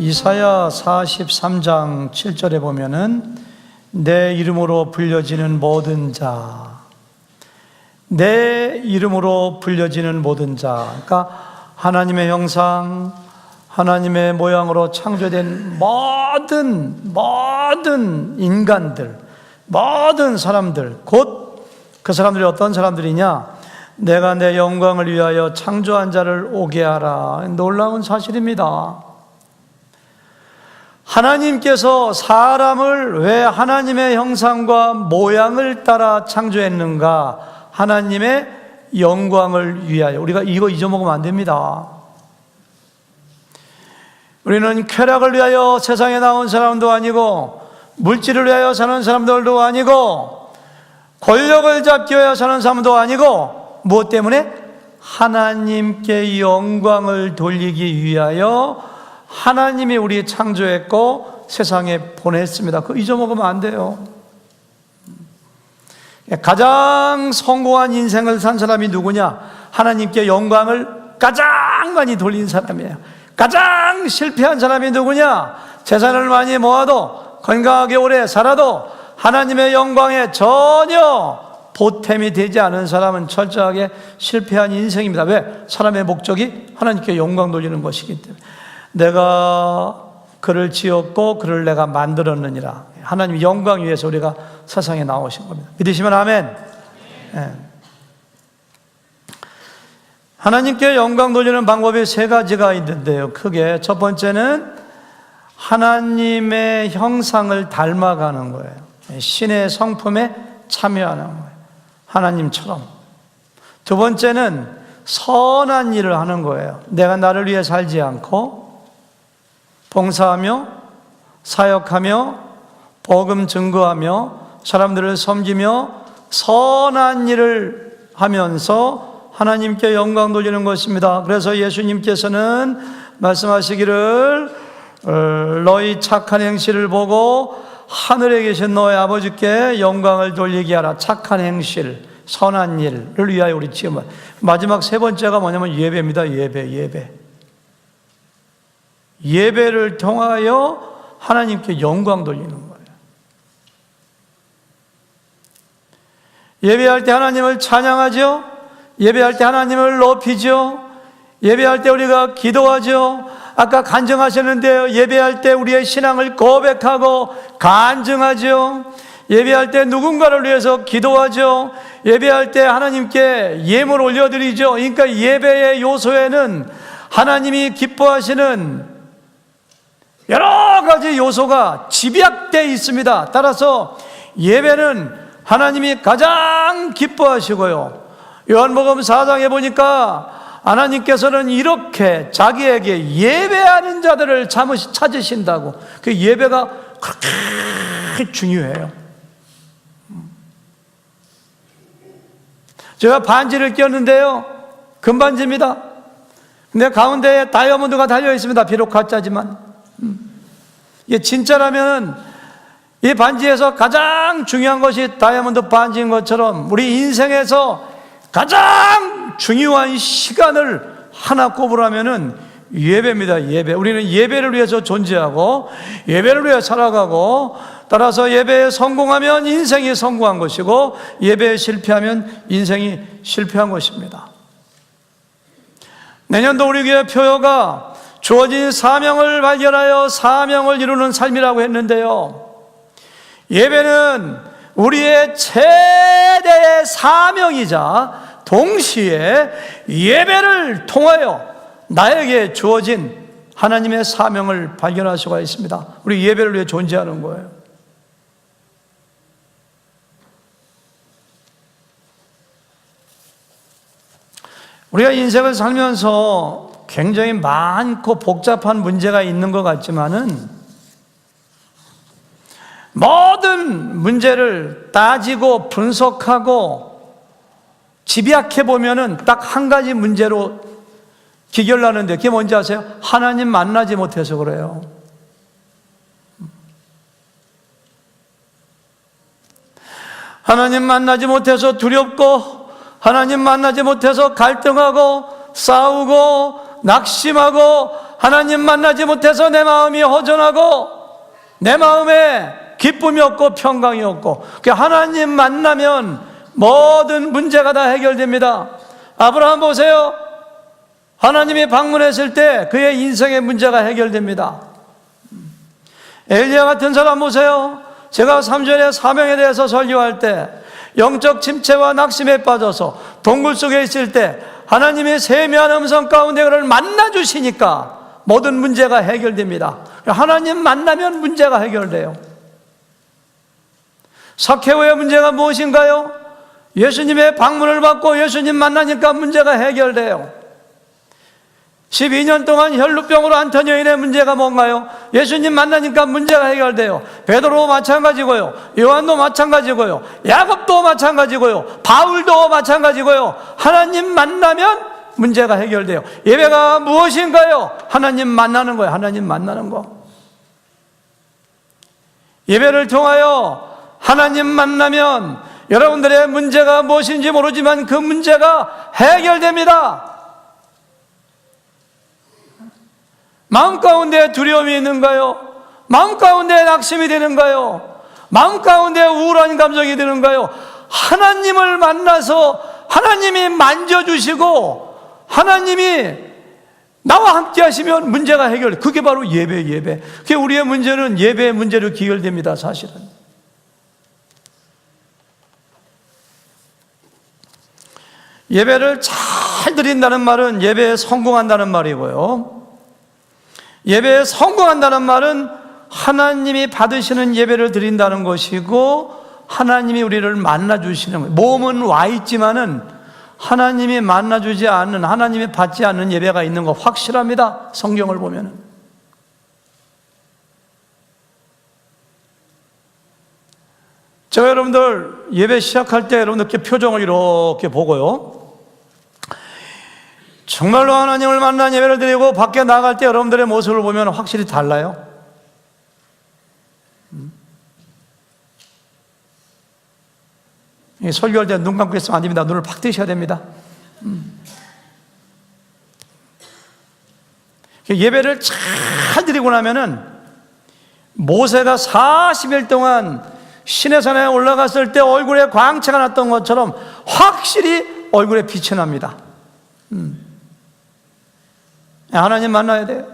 이사야 43장 7절에 보면은 내 이름으로 불려지는 모든 자, 내 이름으로 불려지는 모든 자, 그러니까 하나님의 형상, 하나님의 모양으로 창조된 모든 인간들, 모든 사람들, 곧 그 사람들이 어떤 사람들이냐? 내가 내 영광을 위하여 창조한 자를 오게 하라. 놀라운 사실입니다. 하나님께서 사람을 왜 하나님의 형상과 모양을 따라 창조했는가? 하나님의 영광을 위하여. 우리가 이거 잊어먹으면 안 됩니다. 우리는 쾌락을 위하여 세상에 나온 사람도 아니고, 물질을 위하여 사는 사람들도 아니고, 권력을 잡기 위하여 사는 사람도 아니고, 무엇 때문에? 하나님께 영광을 돌리기 위하여 하나님이 우리 창조했고 세상에 보냈습니다. 그거 잊어먹으면 안 돼요. 가장 성공한 인생을 산 사람이 누구냐? 하나님께 영광을 가장 많이 돌린 사람이에요. 가장 실패한 사람이 누구냐? 재산을 많이 모아도 건강하게 오래 살아도 하나님의 영광에 전혀 보탬이 되지 않은 사람은 철저하게 실패한 인생입니다. 왜? 사람의 목적이 하나님께 영광 돌리는 것이기 때문에. 내가 그를 지었고 그를 내가 만들었느니라. 하나님 영광 위해서 우리가 세상에 나오신 겁니다. 믿으시면 아멘. 네. 하나님께 영광 돌리는 방법이 세 가지가 있는데요. 크게 첫 번째는 하나님의 형상을 닮아가는 거예요. 신의 성품에 참여하는 거예요. 하나님처럼. 두 번째는 선한 일을 하는 거예요. 내가 나를 위해 살지 않고 봉사하며 사역하며 복음 증거하며 사람들을 섬기며 선한 일을 하면서 하나님께 영광 돌리는 것입니다. 그래서 예수님께서는 말씀하시기를 너희 착한 행실을 보고 하늘에 계신 너의 아버지께 영광을 돌리게 하라. 착한 행실, 선한 일을 위하여 우리 지금 마지막 세 번째가 뭐냐면 예배입니다. 예배를 통하여 하나님께 영광 돌리는 거예요. 예배할 때 하나님을 찬양하죠. 예배할 때 하나님을 높이죠. 예배할 때 우리가 기도하죠. 아까 간증하셨는데요. 예배할 때 우리의 신앙을 고백하고 간증하죠. 예배할 때 누군가를 위해서 기도하죠. 예배할 때 하나님께 예물 올려드리죠. 그러니까 예배의 요소에는 하나님이 기뻐하시는 여러 가지 요소가 집약되어 있습니다. 따라서 예배는 하나님이 가장 기뻐하시고요. 요한복음 4장에 보니까 하나님께서는 이렇게 자기에게 예배하는 자들을 찾으신다고. 그 예배가 그렇게 중요해요. 제가 반지를 꼈는데요. 금반지입니다. 근데 가운데에 다이아몬드가 달려 있습니다. 비록 가짜지만. 이게 진짜라면 이 반지에서 가장 중요한 것이 다이아몬드 반지인 것처럼 우리 인생에서 가장 중요한 시간을 하나 꼽으라면은 예배입니다. 예배. 우리는 예배를 위해서 존재하고 예배를 위해 살아가고, 따라서 예배에 성공하면 인생이 성공한 것이고 예배에 실패하면 인생이 실패한 것입니다. 내년도 우리 교회 표어가 주어진 사명을 발견하여 사명을 이루는 삶이라고 했는데요. 예배는 우리의 최대의 사명이자 동시에 예배를 통하여 나에게 주어진 하나님의 사명을 발견할 수가 있습니다. 우리 예배를 위해 존재하는 거예요. 우리가 인생을 살면서 굉장히 많고 복잡한 문제가 있는 것 같지만은 모든 문제를 따지고 분석하고 집약해 보면은 딱 한 가지 문제로 기결나는데, 그게 뭔지 아세요? 하나님 만나지 못해서 그래요. 하나님 만나지 못해서 두렵고, 하나님 만나지 못해서 갈등하고 싸우고 낙심하고 하나님 만나지 못해서 내 마음이 허전하고 내 마음에 기쁨이 없고 평강이 없고, 하나님 만나면 모든 문제가 다 해결됩니다. 아브라함 보세요. 하나님이 방문했을 때 그의 인생의 문제가 해결됩니다. 엘리야 같은 사람 보세요. 제가 3절의 사명에 대해서 설교할 때 영적 침체와 낙심에 빠져서 동굴 속에 있을 때 하나님의 세미한 음성 가운데 그를 만나주시니까 모든 문제가 해결됩니다. 하나님 만나면 문제가 해결돼요. 삭개오의 문제가 무엇인가요? 예수님의 방문을 받고 예수님 만나니까 문제가 해결돼요. 12년 동안 혈루병으로 앓던 여인의 문제가 뭔가요? 예수님 만나니까 문제가 해결돼요. 베드로도 마찬가지고요, 요한도 마찬가지고요, 야곱도 마찬가지고요, 바울도 마찬가지고요. 하나님 만나면 문제가 해결돼요. 예배가 무엇인가요? 하나님 만나는 거예요. 하나님 만나는 거. 예배를 통하여 하나님 만나면 여러분들의 문제가 무엇인지 모르지만 그 문제가 해결됩니다. 마음 가운데 두려움이 있는가요? 마음 가운데 낙심이 되는가요? 마음 가운데 우울한 감정이 드는가요? 하나님을 만나서 하나님이 만져주시고 하나님이 나와 함께 하시면 문제가 해결돼. 그게 바로 예배. 그게 우리의 문제는 예배의 문제로 기결됩니다. 사실은 예배를 잘 드린다는 말은 예배에 성공한다는 말이고요, 예배에 성공한다는 말은 하나님이 받으시는 예배를 드린다는 것이고 하나님이 우리를 만나주시는 거예요. 몸은 와 있지만은 하나님이 만나주지 않는, 하나님이 받지 않는 예배가 있는 거 확실합니다. 성경을 보면은. 제가 여러분들 예배 시작할 때 여러분들께 표정을 이렇게 보고요, 정말로 하나님을 만난 예배를 드리고 밖에 나갈 때 여러분들의 모습을 보면 확실히 달라요. 설교할 때 눈 감고 있으면 안 됩니다. 눈을 팍 뜨셔야 됩니다. 예배를 잘 드리고 나면은 모세가 40일 동안 시내산에 올라갔을 때 얼굴에 광채가 났던 것처럼 확실히 얼굴에 빛이 납니다. 하나님 만나야 돼요.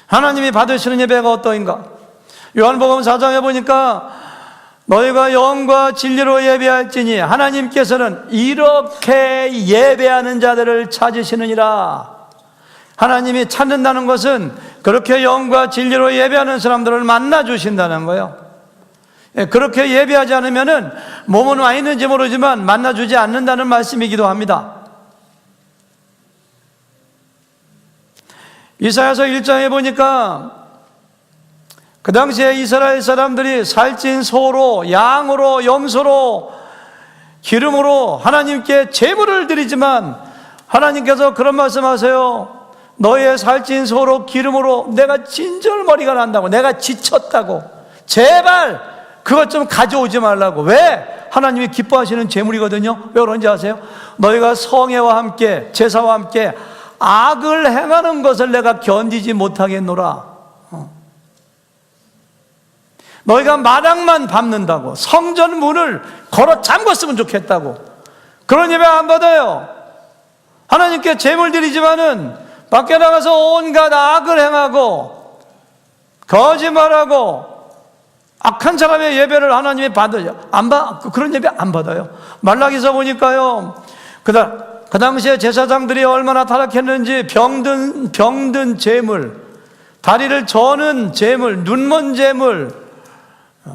하나님이 받으시는 예배가 어떠인가? 요한복음 4장에 보니까 너희가 영과 진리로 예배할지니 하나님께서는 이렇게 예배하는 자들을 찾으시느니라. 하나님이 찾는다는 것은 그렇게 영과 진리로 예배하는 사람들을 만나 주신다는 거예요. 그렇게 예배하지 않으면은 몸은 와 있는지 모르지만 만나주지 않는다는 말씀이기도 합니다. 이사야서 1장에 보니까 그 당시에 이스라엘 사람들이 살찐 소로, 양으로, 염소로, 기름으로 하나님께 제물을 드리지만 하나님께서 그런 말씀하세요. 너희의 살찐 소로, 기름으로 내가 진절머리가 난다고, 내가 지쳤다고, 제발 그것 좀 가져오지 말라고. 왜? 하나님이 기뻐하시는 제물이거든요. 왜 그런지 아세요? 너희가 성애와 함께, 제사와 함께 악을 행하는 것을 내가 견디지 못하겠노라. 너희가 마당만 밟는다고, 성전 문을 걸어 잠궜으면 좋겠다고. 그런 예배 안 받아요. 하나님께 제물 드리지만은 밖에 나가서 온갖 악을 행하고 거짓말하고 악한 사람의 예배를 하나님이 받아요. 그런 예배 안 받아요. 말라기서 보니까요, 그 당시에 제사장들이 얼마나 타락했는지 병든 제물, 다리를 저는 제물, 눈먼 제물,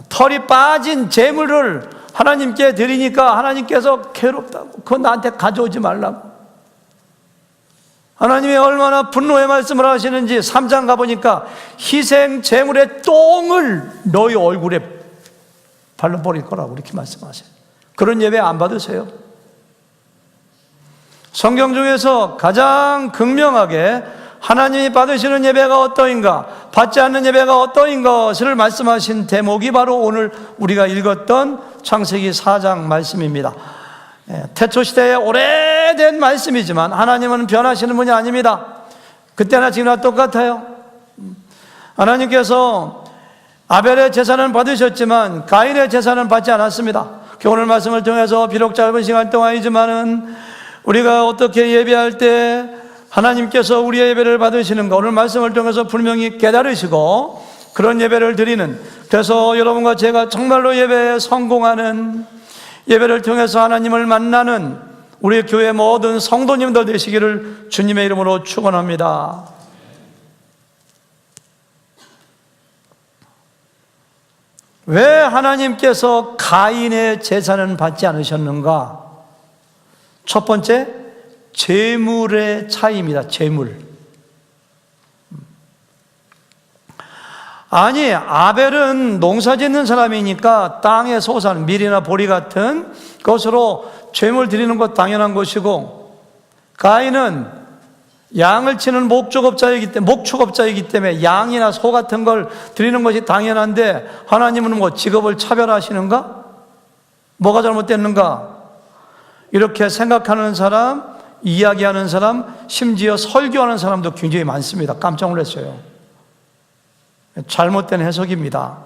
털이 빠진 제물을 하나님께 드리니까 하나님께서 괴롭다고, 그거 나한테 가져오지 말라고. 하나님이 얼마나 분노의 말씀을 하시는지 3장 가보니까 희생 제물의 똥을 너희 얼굴에 발라버릴 거라고 이렇게 말씀하세요. 그런 예배 안 받으세요? 성경 중에서 가장 극명하게 하나님이 받으시는 예배가 어떠인가, 받지 않는 예배가 어떠인 것을 말씀하신 대목이 바로 오늘 우리가 읽었던 창세기 4장 말씀입니다. 태초 시대에 오래된 말씀이지만 하나님은 변하시는 분이 아닙니다. 그때나 지금이나 똑같아요. 하나님께서 아벨의 제사는 받으셨지만 가인의 제사는 받지 않았습니다. 오늘 말씀을 통해서 비록 짧은 시간 동안이지만은 우리가 어떻게 예배할 때 하나님께서 우리의 예배를 받으시는가 오늘 말씀을 통해서 분명히 깨달으시고 그런 예배를 드리는, 그래서 여러분과 제가 정말로 예배에 성공하는, 예배를 통해서 하나님을 만나는 우리 교회 모든 성도님들 되시기를 주님의 이름으로 축원합니다. 왜 하나님께서 가인의 제사는 받지 않으셨는가? 첫 번째, 재물의 차이입니다. 재물. 아니, 아벨은 농사 짓는 사람이니까 땅의 소산, 밀이나 보리 같은 것으로 재물 드리는 것 당연한 것이고, 가인은 양을 치는 목축업자이기 때문에 양이나 소 같은 걸 드리는 것이 당연한데 하나님은 뭐 직업을 차별하시는가? 뭐가 잘못됐는가? 이렇게 생각하는 사람, 이야기하는 사람, 심지어 설교하는 사람도 굉장히 많습니다. 깜짝 놀랐어요. 잘못된 해석입니다.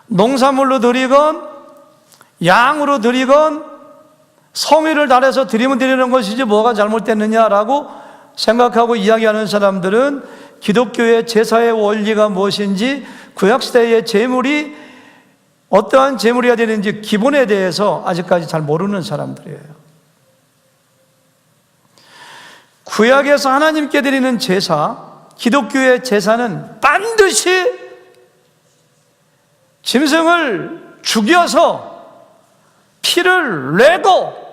농산물로 드리건 양으로 드리건 성의를 다해서 드리면 드리는 것이지 뭐가 잘못됐느냐라고 생각하고 이야기하는 사람들은 기독교의 제사의 원리가 무엇인지, 구약시대의 제물이 어떠한 제물이어야 되는지 기본에 대해서 아직까지 잘 모르는 사람들이에요. 구약에서 하나님께 드리는 제사, 기독교의 제사는 반드시 짐승을 죽여서 피를 내고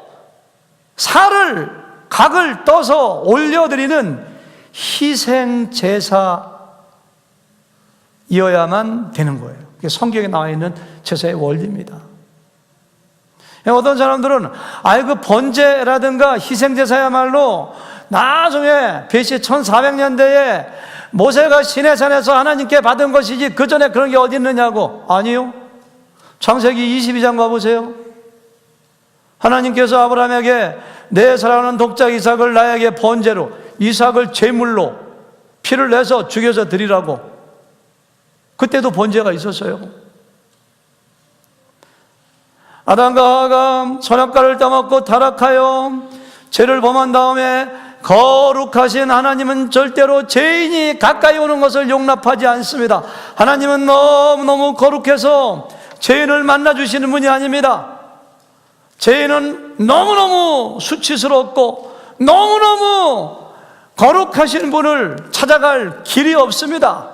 살을, 각을 떠서 올려드리는 희생제사이어야만 되는 거예요. 그게 성경에 나와 있는 제사의 원리입니다. 어떤 사람들은 그 번제라든가 희생제사야말로 나중에 BC 1400년대에 모세가 시내산에서 하나님께 받은 것이지 그 전에 그런 게 어디 있느냐고. 아니요. 창세기 22장 가보세요. 하나님께서 아브라함에게 내 사랑하는 독자 이삭을 나에게 번제로, 이삭을 제물로 피를 내서 죽여서 드리라고. 그때도 번제가 있었어요. 아담과 하와가 선악과를 따먹고 타락하여 죄를 범한 다음에 거룩하신 하나님은 절대로 죄인이 가까이 오는 것을 용납하지 않습니다. 하나님은 너무너무 거룩해서 죄인을 만나주시는 분이 아닙니다. 죄인은 너무너무 수치스럽고 너무너무 거룩하신 분을 찾아갈 길이 없습니다.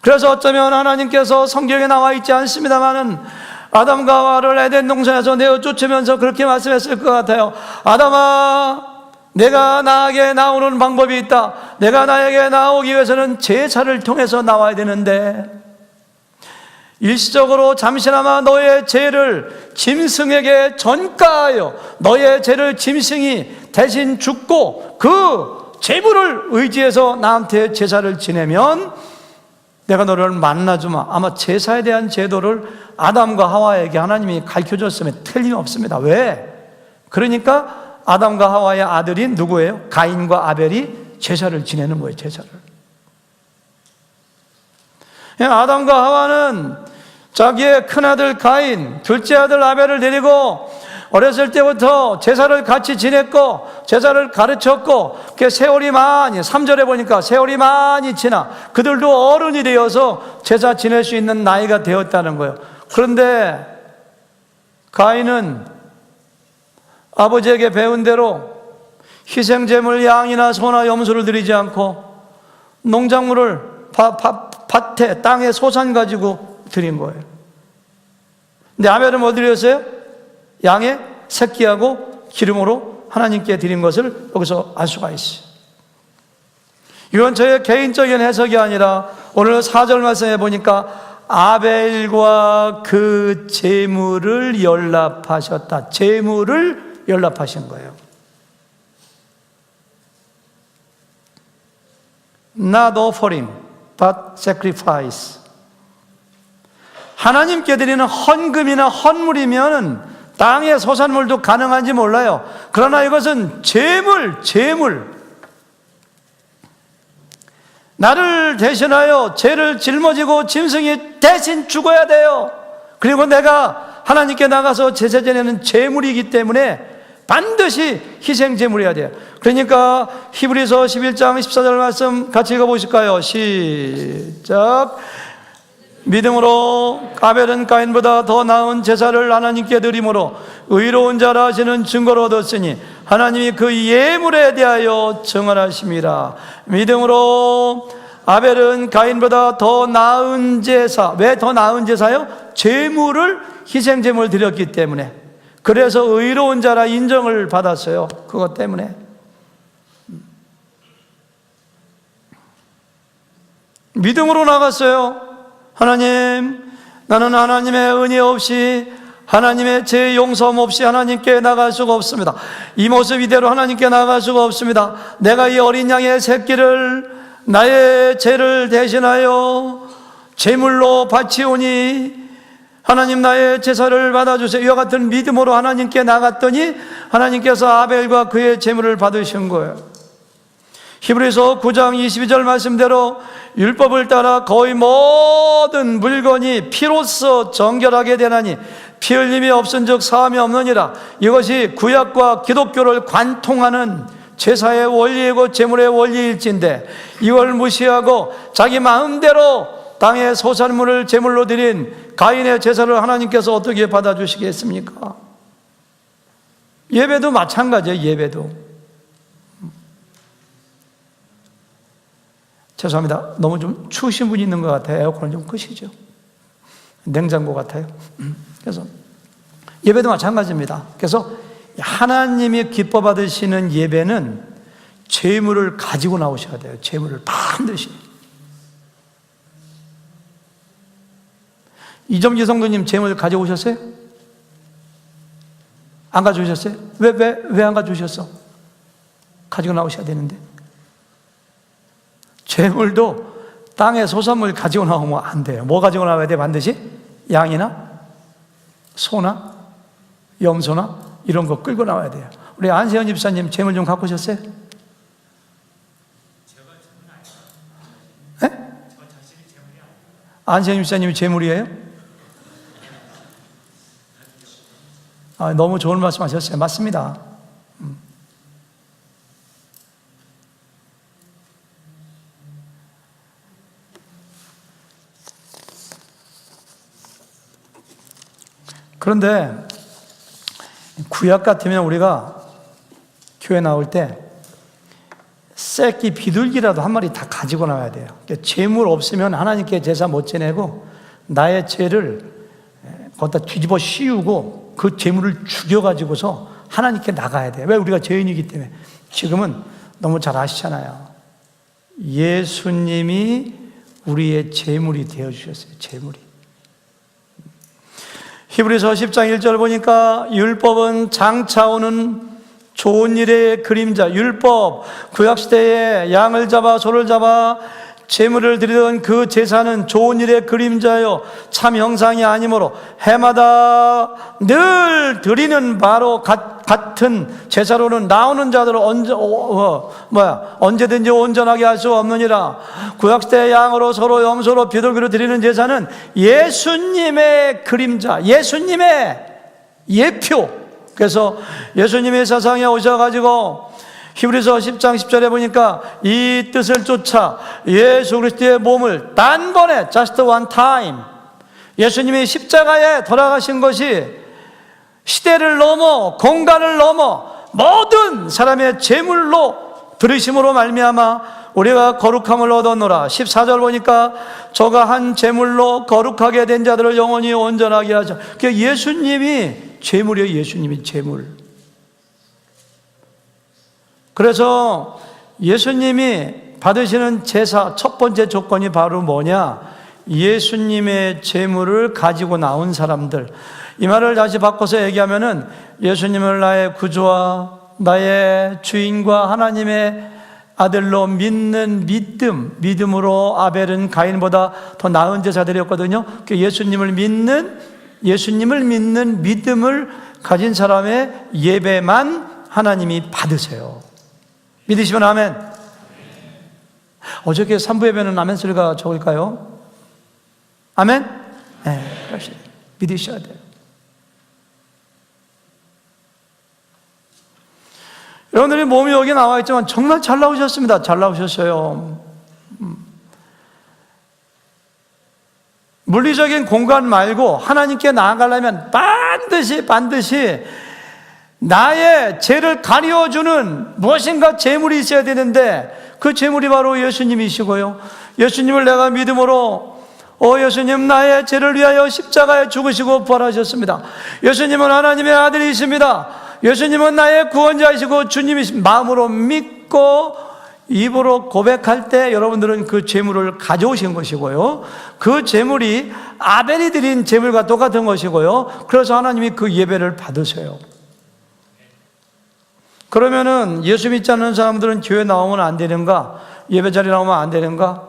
그래서 어쩌면 하나님께서 성경에 나와 있지 않습니다만은 아담과 하와를 에덴 동산에서 내어 쫓으면서 그렇게 말씀했을 것 같아요. 아담아, 내가 나에게 나오는 방법이 있다. 내가 나에게 나오기 위해서는 제사를 통해서 나와야 되는데 일시적으로 잠시나마 너의 죄를 짐승에게 전가하여 너의 죄를 짐승이 대신 죽고 그 제물을 의지해서 나한테 제사를 지내면 내가 너를 만나주마. 아마 제사에 대한 제도를 아담과 하와에게 하나님이 가르쳐줬으면 틀림없습니다. 왜? 그러니까 아담과 하와의 아들인 누구예요? 가인과 아벨이 제사를 지내는 거예요. 제사를. 아담과 하와는 자기의 큰아들 가인, 둘째 아들 아벨을 데리고 어렸을 때부터 제사를 같이 지냈고 제사를 가르쳤고, 그 세월이 많이, 3절에 보니까 세월이 많이 지나 그들도 어른이 되어서 제사 지낼 수 있는 나이가 되었다는 거예요. 그런데 가인은 아버지에게 배운 대로 희생제물 양이나 소나 염소를 드리지 않고 농작물을 밭에 땅에 소산 가지고 드린 거예요. 근데 아벨은 뭐 드렸어요? 양의 새끼하고 기름으로 하나님께 드린 것을 여기서 알 수가 있어요. 이건 저의 개인적인 해석이 아니라 오늘 4절 말씀에 보니까 아벨과 그 제물을 연합하셨다. 제물을 연합하신 거예요. Not offering, but sacrifice. 하나님께 드리는 헌금이나 헌물이면 땅의 소산물도 가능한지 몰라요. 그러나 이것은 제물. 나를 대신하여 죄를 짊어지고 짐승이 대신 죽어야 돼요. 그리고 내가 하나님께 나가서 제사 지내는 제물이기 때문에 반드시 희생 제물이어야 돼요. 그러니까 히브리서 11장 14절 말씀 같이 읽어보실까요? 시작. 믿음으로 아벨은 가인보다 더 나은 제사를 하나님께 드림으로 의로운 자라 하시는 증거를 얻었으니 하나님이 그 예물에 대하여 증언하심이라. 믿음으로 아벨은 가인보다 더 나은 제사. 왜 더 나은 제사요? 제물을, 희생 제물을 드렸기 때문에. 그래서 의로운 자라 인정을 받았어요. 그것 때문에. 믿음으로 나갔어요. 하나님, 나는 하나님의 은혜 없이, 하나님의 제 용서함 없이 하나님께 나갈 수가 없습니다. 이 모습 이대로 하나님께 나갈 수가 없습니다. 내가 이 어린 양의 새끼를, 나의 죄를 대신하여 제물로 바치오니 하나님 나의 제사를 받아주세요. 이와 같은 믿음으로 하나님께 나갔더니 하나님께서 아벨과 그의 제물을 받으신 거예요. 히브리서 9장 22절 말씀대로 율법을 따라 거의 모든 물건이 피로써 정결하게 되나니 피 흘림이 없은즉 사함이 없느니라. 이것이 구약과 기독교를 관통하는 제사의 원리이고 제물의 원리일진데 이걸 무시하고 자기 마음대로 땅의 소산물을 제물로 드린 가인의 제사를 하나님께서 어떻게 받아주시겠습니까? 예배도 마찬가지예요. 예배도. 죄송합니다. 너무 좀 추우신 분이 있는 것 같아요. 에어컨을 좀 끄시죠. 냉장고 같아요. 그래서 예배도 마찬가지입니다. 그래서 하나님이 기뻐 받으시는 예배는 제물을 가지고 나오셔야 돼요. 제물을 반드시. 이정지 성도님 제물 가져오셨어요? 안 가져오셨어요? 왜 안 가져오셨어? 가지고 나오셔야 되는데. 제물도 땅의 소산물 가지고 나오면 안 돼요. 뭐 가지고 나와야 돼? 반드시? 양이나 소나 염소나 이런 거 끌고 나와야 돼요. 우리 안세현 집사님 제물 좀 갖고 오셨어요? 네? 안세현 집사님이 제물이에요? 너무 좋은 말씀 하셨어요. 맞습니다. 그런데 구약 같으면 우리가 교회 나올 때 새끼 비둘기라도 한 마리 다 가지고 나와야 돼요. 재물 없으면 하나님께 제사 못 지내고 나의 죄를 거기다 뒤집어 씌우고 그 재물을 죽여가지고서 하나님께 나가야 돼요. 왜? 우리가 죄인이기 때문에. 지금은 너무 잘 아시잖아요. 예수님이 우리의 재물이 되어주셨어요. 재물이. 히브리서 10장 1절 보니까 율법은 장차 오는 좋은 일의 그림자. 율법, 구약시대에 양을 잡아 소를 잡아 제물을 드리던 그 제사는 좋은 일의 그림자요 참 형상이 아니므로 해마다 늘 드리는 바로 같은 제사로는 나오는 자들을 언제든지 온전하게 할 수 없느니라. 구약시대의 양으로 소로 염소로 비둘기로 드리는 제사는 예수님의 그림자, 예수님의 예표. 그래서 예수님의 세상에 오셔가지고 히브리서 10장 10절에 보니까 이 뜻을 쫓아 예수 그리스도의 몸을 단번에 just one time, 예수님이 십자가에 돌아가신 것이 시대를 넘어 공간을 넘어 모든 사람의 제물로 들으심으로 말미암아 우리가 거룩함을 얻었노라. 14절 보니까 저가 한 제물로 거룩하게 된 자들을 영원히 온전하게 하자. 그러니까 예수님이 제물이에요. 예수님이 제물. 그래서 예수님이 받으시는 제사 첫 번째 조건이 바로 뭐냐? 예수님의 제물을 가지고 나온 사람들. 이 말을 다시 바꿔서 얘기하면은 예수님을 나의 구주와 나의 주인과 하나님의 아들로 믿는 믿음으로 아벨은 가인보다 더 나은 제사드렸거든요. 예수님을 믿는 믿음을 가진 사람의 예배만 하나님이 받으세요. 믿으시면 아멘. 어저께 3부 예배는 아멘 소리가 적을까요? 아멘? 네, 믿으셔야 돼요. 여러분들이 몸이 여기 나와 있지만 정말 잘 나오셨습니다. 잘 나오셨어요. 물리적인 공간 말고 하나님께 나아가려면 반드시 나의 죄를 가려주는 무엇인가 재물이 있어야 되는데 그 재물이 바로 예수님이시고요. 예수님을 내가 믿음으로 예수님 나의 죄를 위하여 십자가에 죽으시고 부활하셨습니다. 예수님은 하나님의 아들이십니다. 예수님은 나의 구원자이시고 주님이십니다. 마음으로 믿고 입으로 고백할 때 여러분들은 그 재물을 가져오신 것이고요. 그 재물이 아벨이 드린 재물과 똑같은 것이고요. 그래서 하나님이 그 예배를 받으세요. 그러면은 예수 믿지 않는 사람들은 교회 나오면 안 되는가? 예배 자리 나오면 안 되는가?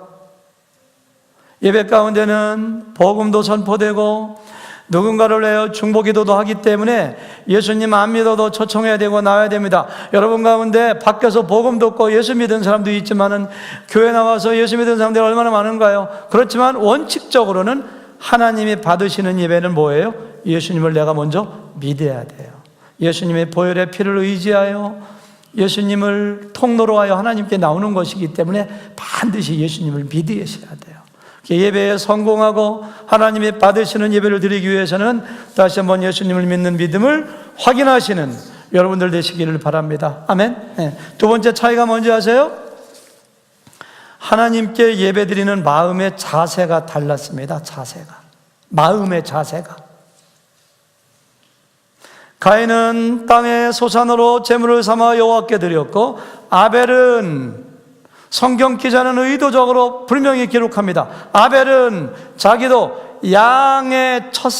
예배 가운데는 복음도 선포되고 누군가를 위하여 중보기도도 하기 때문에 예수님 안 믿어도 초청해야 되고 나와야 됩니다. 여러분 가운데 밖에서 복음 듣고 예수 믿은 사람도 있지만은 교회 나와서 예수 믿은 사람들이 얼마나 많은가요? 그렇지만 원칙적으로는 하나님이 받으시는 예배는 뭐예요? 예수님을 내가 먼저 믿어야 돼요. 예수님의 보혈의 피를 의지하여 예수님을 통로로 하여 하나님께 나오는 것이기 때문에 반드시 예수님을 믿으셔야 돼요. 예배에 성공하고 하나님이 받으시는 예배를 드리기 위해서는 다시 한번 예수님을 믿는 믿음을 확인하시는 여러분들 되시기를 바랍니다. 아멘. 네. 두 번째 차이가 뭔지 아세요? 하나님께 예배 드리는 마음의 자세가 달랐습니다. 마음의 자세가. 가인은 땅의 소산으로 제물을 삼아 여호와께 드렸고 아벨은 성경 기자는 의도적으로 분명히 기록합니다. 아벨은 자기도 양의 첫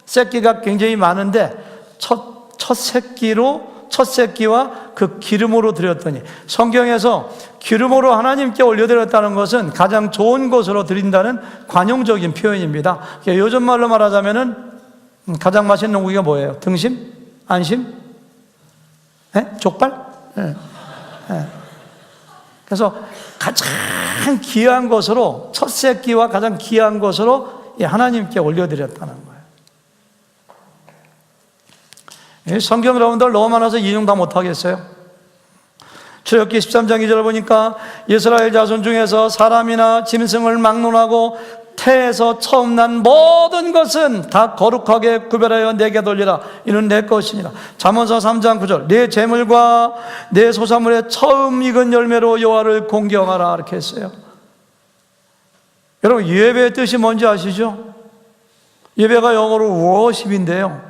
새끼가 굉장히 많은데 첫 새끼와 그 기름으로 드렸더니 성경에서 기름으로 하나님께 올려드렸다는 것은 가장 좋은 것으로 드린다는 관용적인 표현입니다. 요즘 말로 말하자면은 가장 맛있는 고기가 뭐예요? 등심? 안심? 네? 족발? 네. 네. 그래서 가장 귀한 것으로 첫 새끼와 가장 귀한 것으로 하나님께 올려드렸다는 거예요. 성경 여러분들 너무 많아서 인용 다 못하겠어요. 출애굽기 13장 2절 보니까 이스라엘 자손 중에서 사람이나 짐승을 막론하고 태에서 처음 난 모든 것은 다 거룩하게 구별하여 내게 돌리라. 이는 내 것이니라. 잠언서 3장 9절 내 재물과 내 소산물의 처음 익은 열매로 여호와를 공경하라. 이렇게 했어요. 여러분 예배의 뜻이 뭔지 아시죠? 예배가 영어로 worship인데요.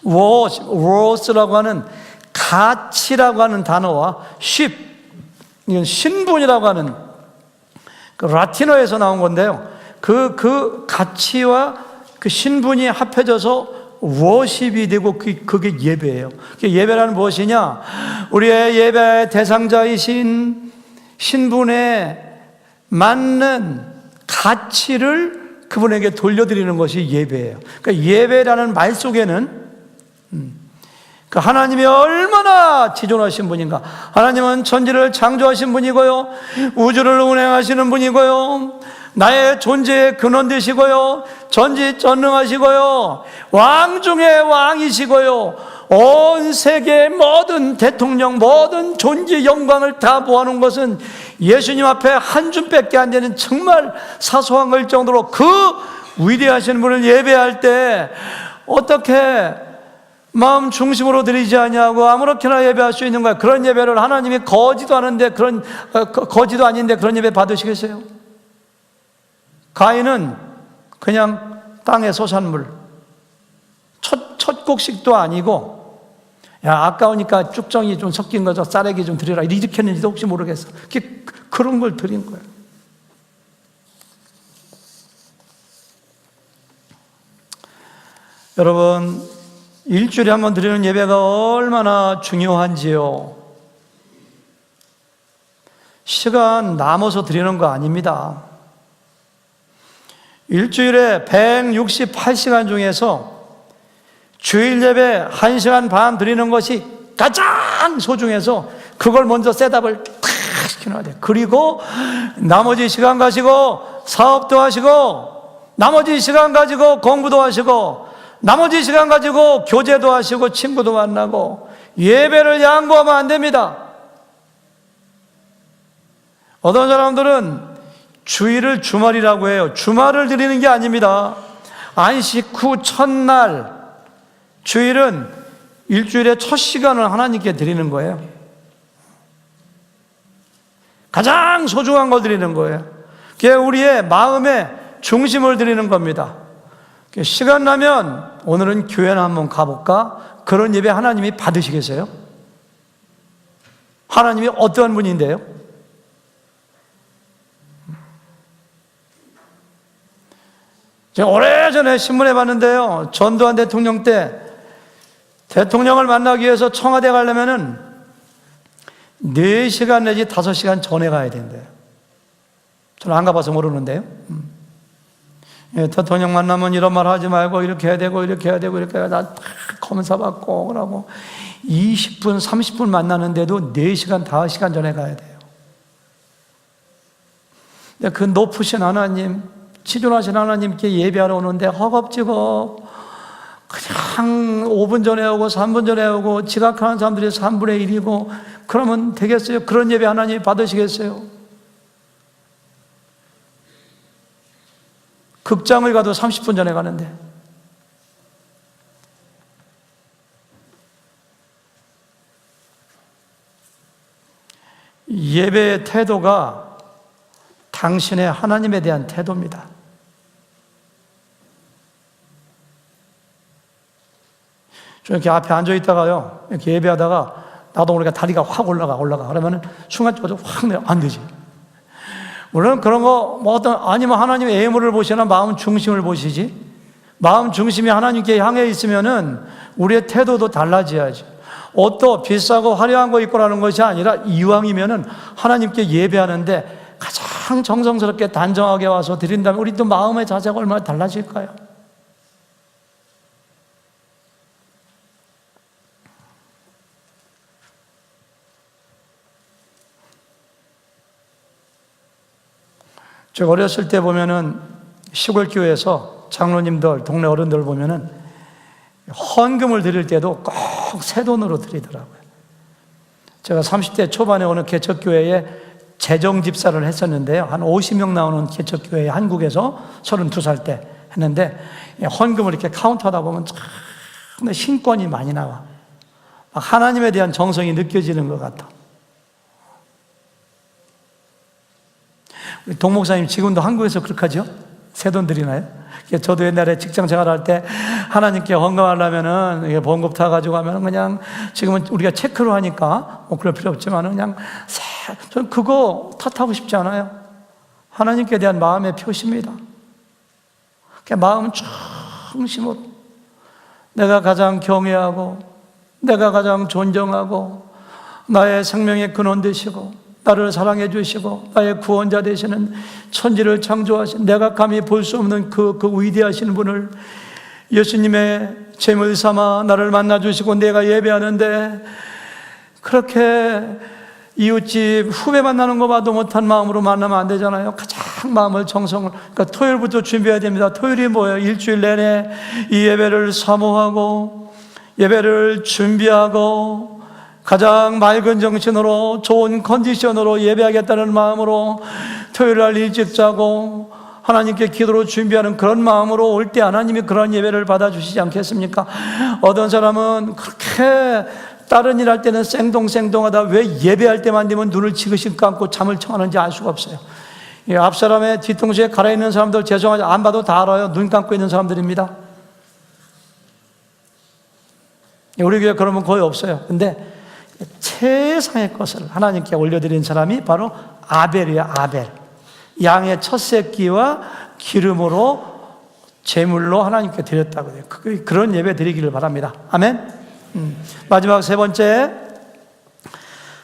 worship라고 하는 가치라고 하는 단어와 ship, 이건 신분이라고 하는 그 라틴어에서 나온 건데요. 그 가치와 그 신분이 합해져서 워십이 되고 그게 예배예요. 예배라는 무엇이냐? 우리의 예배의 대상자이신 신분에 맞는 가치를 그분에게 돌려드리는 것이 예배예요. 그러니까 예배라는 말 속에는 그 하나님이 얼마나 지존하신 분인가. 하나님은 천지를 창조하신 분이고요, 우주를 운행하시는 분이고요, 나의 존재의 근원 되시고요, 전지전능하시고요, 왕 중의 왕이시고요, 온 세계의 모든 대통령, 모든 존재 영광을 다 모아놓은 것은 예수님 앞에 한 줌밖에 안 되는 정말 사소한 걸 정도로 그 위대하신 분을 예배할 때 어떻게 마음 중심으로 드리지 아니하고 아무렇게나 예배할 수 있는 거야. 그런 예배를 하나님이 거지도 않은데 거지도 아닌데 그런 예배 받으시겠어요? 가인은 그냥 땅의 소산물, 첫 곡식도 아니고, 야 아까우니까 쭉정이 좀 섞인 거죠, 쌀에기 좀 드리라 이렇게 했는지도 혹시 모르겠어. 그런 걸 드린 거예요. 여러분, 일주일에 한 번 드리는 예배가 얼마나 중요한지요. 시간 남아서 드리는 거 아닙니다. 일주일에 168시간 중에서 주일 예배 1시간 반 드리는 것이 가장 소중해서 그걸 먼저 셋업을 탁 시켜놔야 돼요. 그리고 나머지 시간 가지고 사업도 하시고, 나머지 시간 가지고 공부도 하시고, 나머지 시간 가지고 교제도 하시고 친구도 만나고, 예배를 양보하면 안 됩니다. 어떤 사람들은 주일을 주말이라고 해요. 주말을 드리는 게 아닙니다. 안식 후 첫날, 주일은 일주일의 첫 시간을 하나님께 드리는 거예요. 가장 소중한 걸 드리는 거예요. 그게 우리의 마음의 중심을 드리는 겁니다. 시간 나면 오늘은 교회나 한번 가볼까? 그런 예배 하나님이 받으시겠어요? 하나님이 어떠한 분인데요? 제가 오래전에 신문에 봤는데요, 전두환 대통령 때 대통령을 만나기 위해서 청와대 가려면은 4시간 내지 5시간 전에 가야 된대요. 저는 안 가봐서 모르는데요. 예, 대통령 만나면 이런 말 하지 말고 이렇게 해야 되고 이렇게 해야 되고 이렇게 해야 다 검사 받고 그러고 20분 30분 만나는데도 4시간 5시간 전에 가야 돼요. 근데 그 높으신 하나님, 치존하신 하나님께 예배하러 오는데 허겁지겁 그냥 5분 전에 오고 3분 전에 오고 지각하는 사람들이 3분의 1이고 그러면 되겠어요? 그런 예배 하나님이 받으시겠어요? 극장을 가도 30분 전에 가는데, 예배의 태도가 당신의 하나님에 대한 태도입니다. 저 이렇게 앞에 앉아 있다가요, 이렇게 예배하다가 나도 모르게 다리가 확 올라가 그러면은 순간적으로 확 내려. 안 되지. 물론 그런 거 뭐 어떤, 아니면 하나님의 애물을 보시나 마음 중심을 보시지. 마음 중심이 하나님께 향해 있으면은 우리의 태도도 달라져야지. 옷도 비싸고 화려한 거 입고라는 것이 아니라 이왕이면은 하나님께 예배하는데 가장 정성스럽게 단정하게 와서 드린다면 우리 또 마음의 자세가 얼마나 달라질까요? 제가 어렸을 때 보면은 시골 교회에서 장로님들, 동네 어른들 보면은 헌금을 드릴 때도 꼭 새 돈으로 드리더라고요. 제가 30대 초반에 어느 개척교회에 재정집사를 했었는데요. 한 50명 나오는 개척교회 한국에서 32살 때 했는데 헌금을 이렇게 카운트하다 보면 참 신권이 많이 나와. 하나님에 대한 정성이 느껴지는 것 같아. 우리 동 목사님 지금도 한국에서 그렇게 하죠? 새 돈 드리나요? 저도 옛날에 직장 생활할 때 하나님께 헌금하려면은 번급 타가지고 하면 그냥 지금은 우리가 체크로 하니까 뭐 그럴 필요 없지만 그냥 저는 그거 탓하고 싶지 않아요. 하나님께 대한 마음의 표시입니다. 마음 중심으로 내가 가장 경외하고 내가 가장 존경하고 나의 생명의 근원 되시고 나를 사랑해 주시고 나의 구원자 되시는 천지를 창조하신 내가 감히 볼 수 없는 그 위대하신 분을 예수님의 제물 삼아 나를 만나 주시고 내가 예배하는데 그렇게 이웃집 후배 만나는 거 봐도 못한 마음으로 만나면 안 되잖아요. 가장 마음을 정성을, 그러니까 토요일부터 준비해야 됩니다. 토요일이 뭐예요? 일주일 내내 이 예배를 사모하고 예배를 준비하고 가장 맑은 정신으로 좋은 컨디션으로 예배하겠다는 마음으로 토요일 날 일찍 자고 하나님께 기도로 준비하는 그런 마음으로 올 때 하나님이 그런 예배를 받아주시지 않겠습니까? 어떤 사람은 그렇게 다른 일 할 때는 생동생동하다 왜 예배할 때만 되면 눈을 지그시 감고 잠을 청하는지 알 수가 없어요. 앞 사람의 뒤통수에 갈아있는 사람들 죄송하지 안 봐도 다 알아요. 눈 감고 있는 사람들입니다. 우리 교회 그런 분 거의 없어요. 근데 최상의 것을 하나님께 올려드린 사람이 바로 아벨이에요. 아벨. 양의 첫 새끼와 기름으로 제물로 하나님께 드렸다고 해요. 그런 예배 드리기를 바랍니다. 아멘. 마지막 세 번째,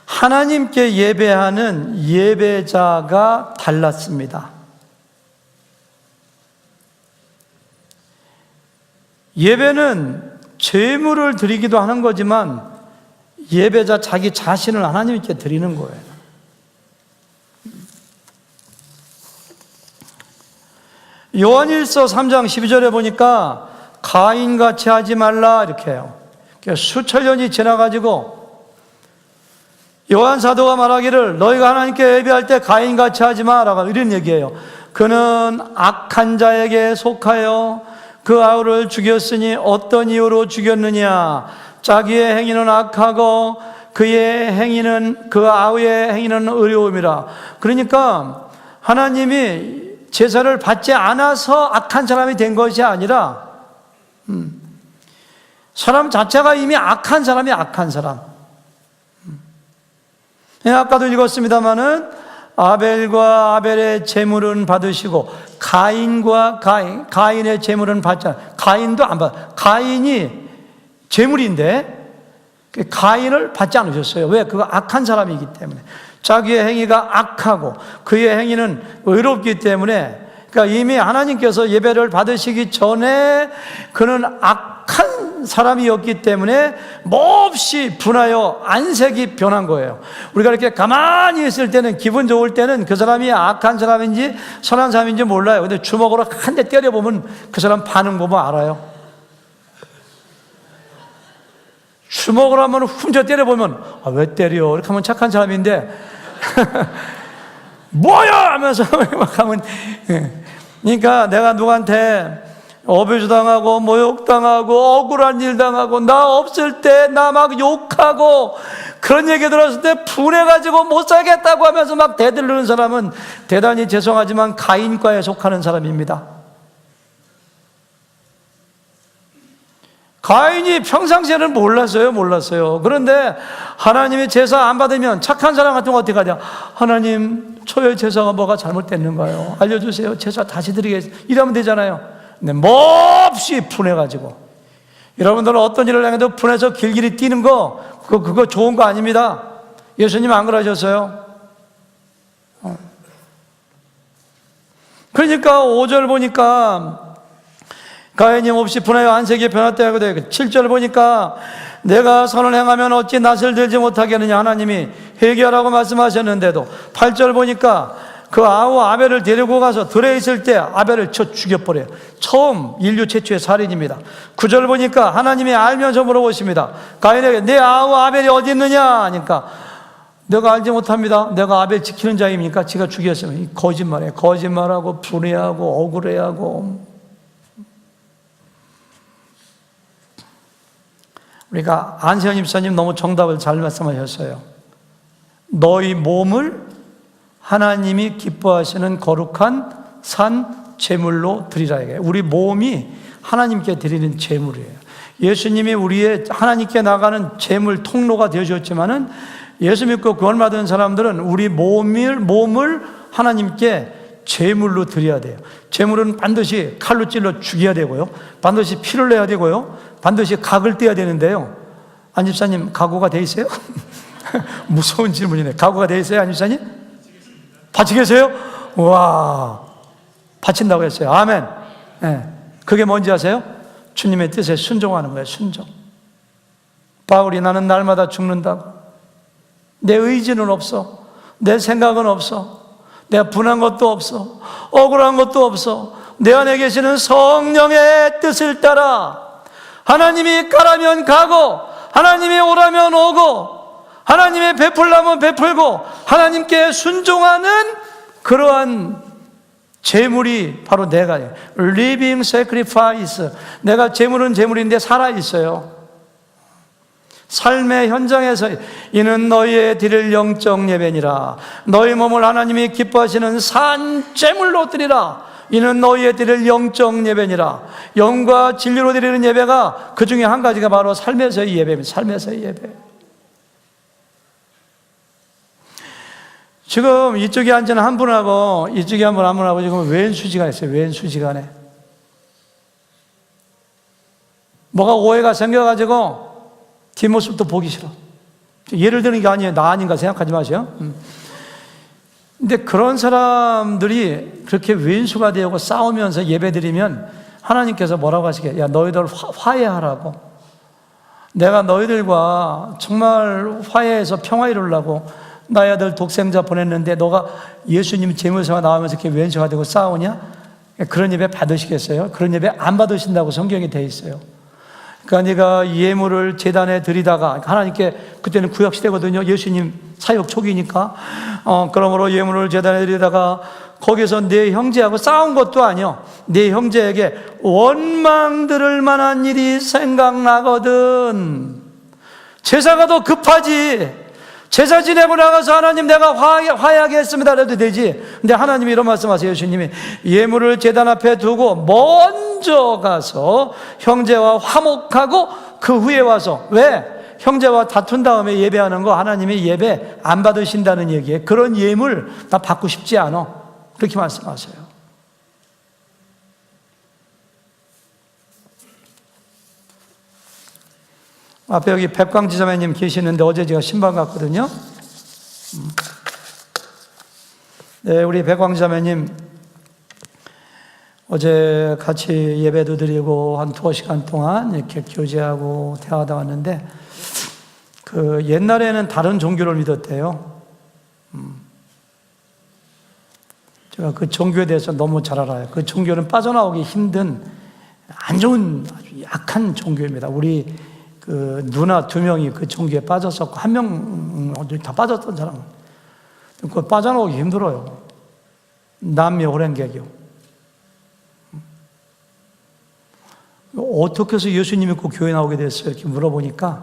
하나님께 예배하는 예배자가 달랐습니다. 예배는 제물을 드리기도 하는 거지만 예배자 자기 자신을 하나님께 드리는 거예요. 요한일서 3장 12절에 보니까 가인같이 하지 말라 이렇게 해요. 수천 년이 지나가지고 요한 사도가 말하기를 너희가 하나님께 예배할 때 가인같이 하지 마라 이런 얘기예요. 그는 악한 자에게 속하여 그 아우를 죽였으니 어떤 이유로 죽였느냐? 자기의 행위는 악하고 그의 행위는 그 아우의 행위는 의로움이라. 그러니까 하나님이 제사를 받지 않아서 악한 사람이 된 것이 아니라 사람 자체가 이미 악한 사람이 악한 사람. 아까도 읽었습니다마는 아벨과 아벨의 제물은 받으시고 가인과 가인의 제물은 받지 않아요. 가인도 안 받아. 가인이 제물인데 가인을 받지 않으셨어요. 왜? 그가 악한 사람이기 때문에. 자기의 행위가 악하고 그의 행위는 의롭기 때문에, 그러니까 이미 하나님께서 예배를 받으시기 전에 그는 악한 사람이었기 때문에 몹시 분하여 안색이 변한 거예요. 우리가 이렇게 가만히 있을 때는, 기분 좋을 때는 그 사람이 악한 사람인지 선한 사람인지 몰라요. 근데 주먹으로 한 대 때려보면 그 사람 반응 보면 알아요. 주먹으로 한번 훔쳐 때려보면 왜 때려? 이렇게 하면 착한 사람인데 뭐야? 하면서 막 하면, 그러니까 내가 누구한테 어뷰즈 당하고 모욕당하고 억울한 일 당하고 나 없을 때 나 막 욕하고 그런 얘기 들었을 때 분해가지고 못 살겠다고 하면서 막 대들르는 사람은 대단히 죄송하지만 가인과에 속하는 사람입니다. 가인이 평상시에는 몰랐어요. 그런데 하나님이 제사 안 받으면 착한 사람 같은 거 어떻게 하냐? 하나님, 저의 제사가 뭐가 잘못됐는가요? 알려주세요. 제사 다시 드리겠습니다. 이러면 되잖아요. 근데 몹시 분해가지고. 여러분들은 어떤 일을 해도 분해서 길길이 뛰는 거, 그거 좋은 거 아닙니다. 예수님 안 그러셨어요? 그러니까 5절 보니까 가인이 몹시 분하여 안색이 변했다 하고 되고, 7절 보니까 내가 선을 행하면 어찌 낯을 들지 못하겠느냐 하나님이 회개하라고 말씀하셨는데도, 8절 보니까 그 아우 아벨을 데리고 가서 들에 있을 때 아벨을 쳐 죽여버려요. 처음 인류 최초의 살인입니다. 9절 보니까 하나님이 알면서 물어보십니다. 가인에게 내 아우 아벨이 어디 있느냐 하니까 내가 알지 못합니다. 내가 아벨 지키는 자입니까? 지가 죽였으면. 거짓말이에요. 거짓말하고 분해하고 억울해하고. 우리가 안세현 집사님 너무 정답을 잘 말씀하셨어요. 너희 몸을 하나님이 기뻐하시는 거룩한 산 제물로 드리라. 우리 몸이 하나님께 드리는 제물이에요. 예수님이 우리의 하나님께 나가는 제물 통로가 되어주셨지만은 예수 믿고 구원 받은 사람들은 우리 몸을 하나님께 제물로 드려야 돼요. 제물은 반드시 칼로 찔러 죽여야 되고요, 반드시 피를 내야 되고요, 반드시 각을 떼야 되는데요. 안 집사님 각오가 돼 있어요? 무서운 질문이네. 각오가 돼 있어요, 안 집사님? 바치겠어요? 와, 바친다고 했어요. 아멘. 네. 그게 뭔지 아세요? 주님의 뜻에 순종하는 거예요. 순종. 바울이 나는 날마다 죽는다고. 내 의지는 없어. 내 생각은 없어. 내가 분한 것도 없어. 억울한 것도 없어. 내 안에 계시는 성령의 뜻을 따라 하나님이 가라면 가고 하나님이 오라면 오고 하나님이 베풀라면 베풀고 하나님께 순종하는 그러한 제물이 바로 내가 living sacrifice. 내가 제물은 제물인데 살아있어요. 삶의 현장에서 이는 너희의 드릴 영적 예배니라. 너희 몸을 하나님이 기뻐하시는 산 제물로 드리라. 이는 너희의 드릴 영적 예배니라. 영과 진리로 드리는 예배가 그 중에 한 가지가 바로 삶에서의 예배입니다. 삶에서의 예배. 지금 이쪽에 앉은 한 분하고 이쪽에 한 분하고 지금 왼수지간에 있어요. 왼수지간에 뭐가 오해가 생겨가지고 뒷모습도 보기 싫어. 예를 드는 게 아니에요. 나 아닌가 생각하지 마세요. 근데 그런 사람들이 그렇게 왼수가 되고 싸우면서 예배드리면 하나님께서 뭐라고 하시게? 야, 너희들 화해하라고. 내가 너희들과 정말 화해해서 평화 이루려고 나의 아들 독생자 보냈는데 너가 예수님 제물소가 나오면서 이렇게 왼수가 되고 싸우냐? 그런 예배 받으시겠어요? 그런 예배 안 받으신다고 성경에 돼 있어요. 그러니까 네가 예물을 제단에 드리다가, 하나님께 그때는 구약시대거든요. 예수님 사역 초기니까. 그러므로 예물을 제단에 드리다가 거기서 내 형제하고 싸운 것도 아니요, 내 형제에게 원망 들을 만한 일이 생각나거든. 제사가 더 급하지. 제사 지내고 나가서 하나님 내가 화해하게 했습니다 그래도 되지. 근데 하나님이 이런 말씀하세요. 예수님이 예물을 제단 앞에 두고 먼저 가서 형제와 화목하고 그 후에 와서, 왜? 형제와 다툰 다음에 예배하는 거 하나님이 예배 안 받으신다는 얘기예요. 그런 예물 나 받고 싶지 않아. 그렇게 말씀하세요. 앞에 여기 백광지자매님 계시는데 어제 제가 신방 갔거든요. 네, 우리 백광지자매님 어제 같이 예배도 드리고 한 2시간 동안 이렇게 교제하고 대화하다 왔는데, 그 옛날에는 다른 종교를 믿었대요. 제가 그 종교에 대해서 너무 잘 알아요. 그 종교는 빠져나오기 힘든 안 좋은 아주 약한 종교입니다. 우리 그 누나 2명이 그 종교에 빠졌었고, 1명 다 빠졌던 사람은 그거 빠져나오기 힘들어요. 남미 호랭개교. 어떻게 해서 예수님 믿고 교회 나오게 됐어요? 이렇게 물어보니까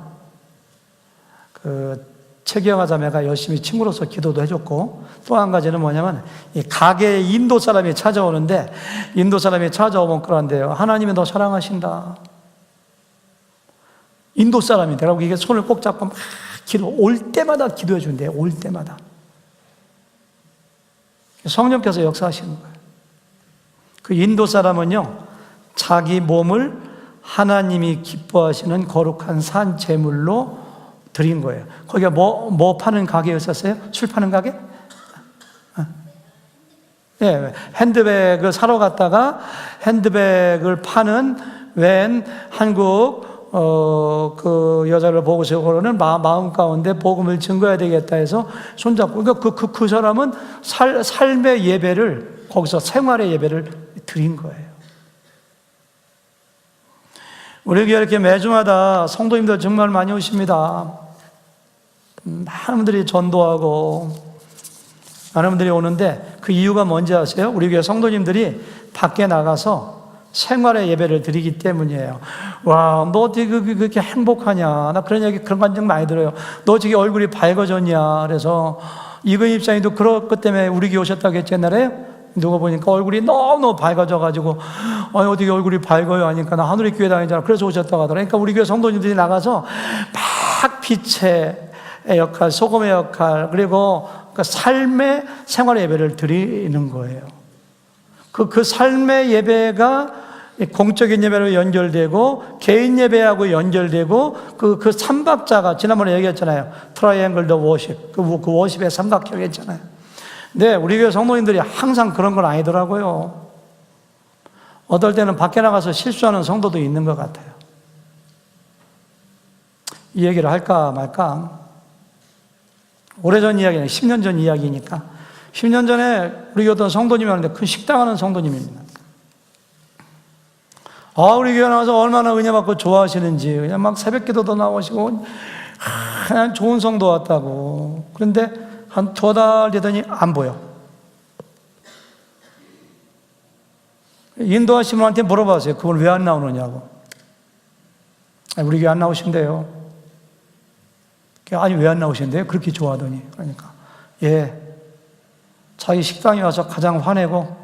그 최기영아 자매가 열심히 친구로서 기도도 해줬고, 또 한 가지는 뭐냐면 이 가게에 인도 사람이 찾아오는데, 인도 사람이 찾아오면 그런데요, 하나님이 너 사랑하신다. 인도 사람인데, 그러고 이게 손을 꼭 잡고 막 올 때마다 기도해 준대요. 올 때마다. 성령께서 역사하시는 거예요. 그 인도 사람은요, 자기 몸을 하나님이 기뻐하시는 거룩한 산 제물로 드린 거예요. 거기가 뭐 파는 가게였었어요? 술 파는 가게? 네, 핸드백을 사러 갔다가 핸드백을 파는 웬 한국 그 여자를 보고서는 마음 가운데 복음을 증거해야 되겠다 해서 손잡고, 그러니까 그 사람은 삶의 예배를, 거기서 생활의 예배를 드린 거예요. 우리 교회 이렇게 매주마다 성도님들 정말 많이 오십니다. 많은 분들이 전도하고 많은 분들이 오는데, 그 이유가 뭔지 아세요? 우리 교회 성도님들이 밖에 나가서 생활의 예배를 드리기 때문이에요. 와, 너 어떻게 그렇게 행복하냐? 나 그런 감정 많이 들어요. 너 어떻게 얼굴이 밝아졌냐? 그래서 이근 입장님도 그것 때문에 우리 교회 오셨다고 했지, 옛날에? 누가 보니까 얼굴이 너무 밝아져가지고, 아니, 어떻게 얼굴이 밝아요? 하니까 나 하늘의 교회 다니잖아. 그래서 오셨다고 하더라고요. 그러니까 우리 교회 성도님들이 나가서 막 빛의 역할, 소금의 역할, 그리고 그 삶의 생활의 예배를 드리는 거예요. 그 삶의 예배가 공적인 예배로 연결되고 개인 예배하고 연결되고, 그 삼박자가 지난번에 얘기했잖아요. 트라이앵글 더 워십, 그 워십의 삼각형 했잖아요. 근데 우리 교회 성도님들이 항상 그런 건 아니더라고요. 어떨 때는 밖에 나가서 실수하는 성도도 있는 것 같아요. 이 얘기를 할까 말까? 오래전 이야기는 10년 전 이야기니까. 10년 전에 우리 어떤 성도님이 왔는데, 큰 식당 하는 성도님입니다. 우리 교회 나와서 얼마나 은혜 받고 좋아하시는지, 그냥 막 새벽 기도도 나오시고, 그냥 좋은 성도 왔다고. 그런데 한 2달 되더니 안 보여. 인도하신 분한테 물어봤어요. 그분 왜 안 나오느냐고. 우리 교회 안 나오신대요. 아니, 왜 안 나오신대요? 그렇게 좋아하더니. 그러니까, 자기 식당에 와서 가장 화내고,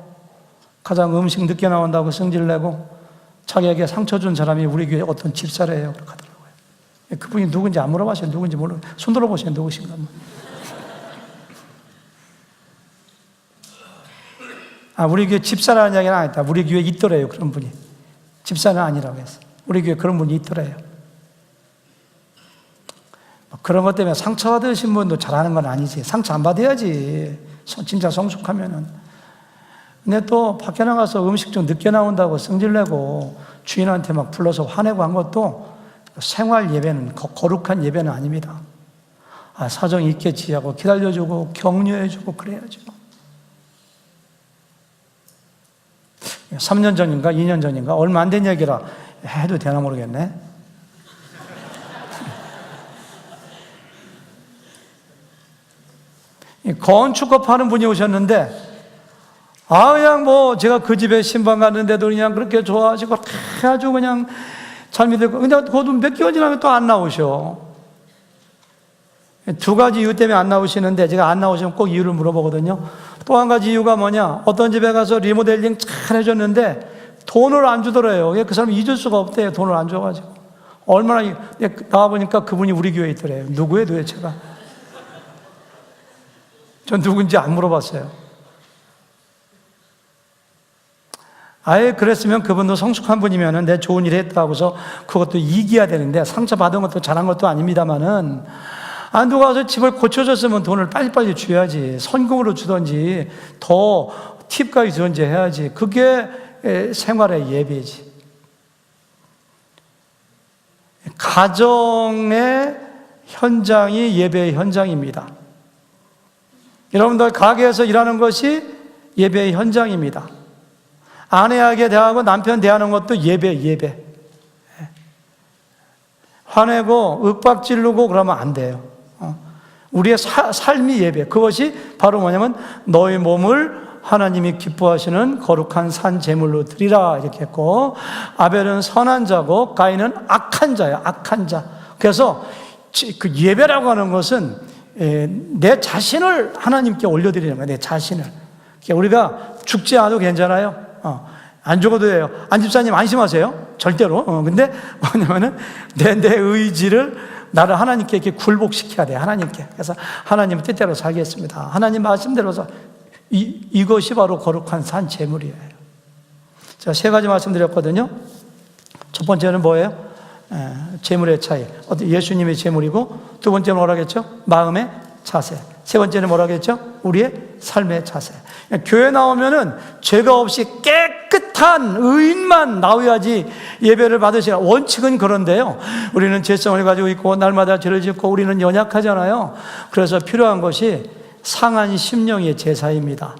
가장 음식 늦게 나온다고 성질내고, 자기에게 상처 준 사람이 우리 교회 어떤 집사래요. 그렇게 하더라고요. 그분이 누군지 안 물어봤어요. 누군지 몰라요. 손 들어보세요. 누구신가. 우리 교회 집사라는 이야기는 아니다. 우리 교회 있더래요. 그런 분이. 집사는 아니라고 했어요. 우리 교회 그런 분이 있더래요. 그런 것 때문에 상처받으신 분도 잘하는 건 아니지. 상처 안 받아야지, 진짜 성숙하면은. 근데 또 밖에 나가서 음식 좀 늦게 나온다고 성질내고 주인한테 막 불러서 화내고 한 것도 생활 예배는, 거룩한 예배는 아닙니다. 사정이 있겠지 하고 기다려주고 격려해주고 그래야죠. 3년 전인가 2년 전인가 얼마 안 된 얘기라 해도 되나 모르겠네. 건축업 하는 분이 오셨는데, 그냥 뭐 제가 그 집에 신방 갔는데도 그냥 그렇게 좋아하시고 아주 그냥 잘 믿고, 근데 그것도 몇 개월 지나면 또 안 나오셔. 두 가지 이유 때문에 안 나오시는데, 제가 안 나오시면 꼭 이유를 물어보거든요. 또 한 가지 이유가 뭐냐, 어떤 집에 가서 리모델링 잘 해줬는데 돈을 안 주더래요. 그 사람이 잊을 수가 없대요, 돈을 안 줘가지고. 얼마나, 나와보니까 그분이 우리 교회에 있더래요. 누구예요 도대체가? 전 누군지 안 물어봤어요. 아예 그랬으면 그분도 성숙한 분이면 내 좋은 일 했다고 해서 그것도 이겨야 되는데, 상처받은 것도 잘한 것도 아닙니다만은, 누가 와서 집을 고쳐줬으면 돈을 빨리빨리 줘야지. 선금으로 주든지 더 팁까지 주든지 해야지. 그게 생활의 예배지. 가정의 현장이 예배의 현장입니다. 여러분들 가게에서 일하는 것이 예배의 현장입니다. 아내에게 대하고 남편 대하는 것도 예배. 화내고 윽박지르고 그러면 안 돼요. 우리의 삶이 예배. 그것이 바로 뭐냐면 너희 몸을 하나님이 기뻐하시는 거룩한 산 제물로 드리라 이렇게 했고, 아벨은 선한 자고 가인은 악한 자야. 악한 자. 그래서 그 예배라고 하는 것은 내 자신을 하나님께 올려드리는 거예요. 내 자신을. 우리가 죽지 않아도 괜찮아요. 안 죽어도 돼요. 안집사님 안심하세요. 절대로. 근데 뭐냐면은 내 의지를, 나를 하나님께 이렇게 굴복시켜야 돼. 하나님께. 그래서 하나님 뜻대로 살겠습니다. 하나님 말씀대로서 이것이 바로 거룩한 산 제물이에요. 제가 세 가지 말씀드렸거든요. 첫 번째는 뭐예요? 제물의 차이. 예수님의 제물이고, 두 번째는 뭐라고 했죠? 마음의 자세. 세 번째는 뭐라고 했죠? 우리의 삶의 자세. 교회 나오면은 죄가 없이 깨끗한 의인만 나와야지 예배를 받으시라. 원칙은 그런데요, 우리는 죄성을 가지고 있고 날마다 죄를 짓고 우리는 연약하잖아요. 그래서 필요한 것이 상한 심령의 제사입니다.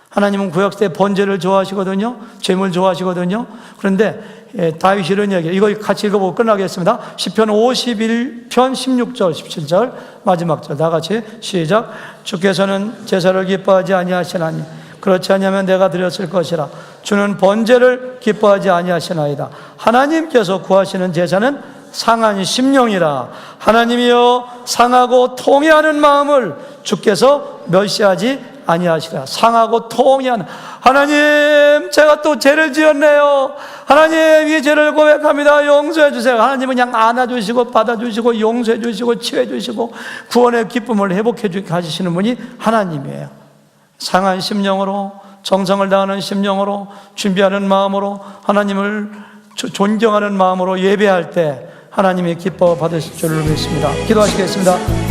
하나님은 구약시대 번제를 좋아하시거든요. 제물 좋아하시거든요. 그런데 다윗이 이런 얘기, 이거 같이 읽어보고 끝나겠습니다. 시편 51편 16절 17절 마지막 절 다 같이 시작. 주께서는 제사를 기뻐하지 아니하시나니 그렇지 아니하면 내가 드렸을 것이라. 주는 번제를 기뻐하지 아니하시나이다. 하나님께서 구하시는 제사는 상한 심령이라. 하나님이여 상하고 통회하는 마음을 주께서 멸시하지 아니하시라. 상하고 통회하는 하나님, 제가 또 죄를 지었네요. 하나님, 이 죄를 고백합니다. 용서해 주세요. 하나님은 그냥 안아주시고 받아주시고 용서해 주시고 치유해 주시고 구원의 기쁨을 회복해 주시는 분이 하나님이에요. 상한 심령으로, 정성을 다하는 심령으로, 준비하는 마음으로, 하나님을 존경하는 마음으로 예배할 때 하나님이 기뻐 받으실 줄을 믿습니다. 기도하시겠습니다.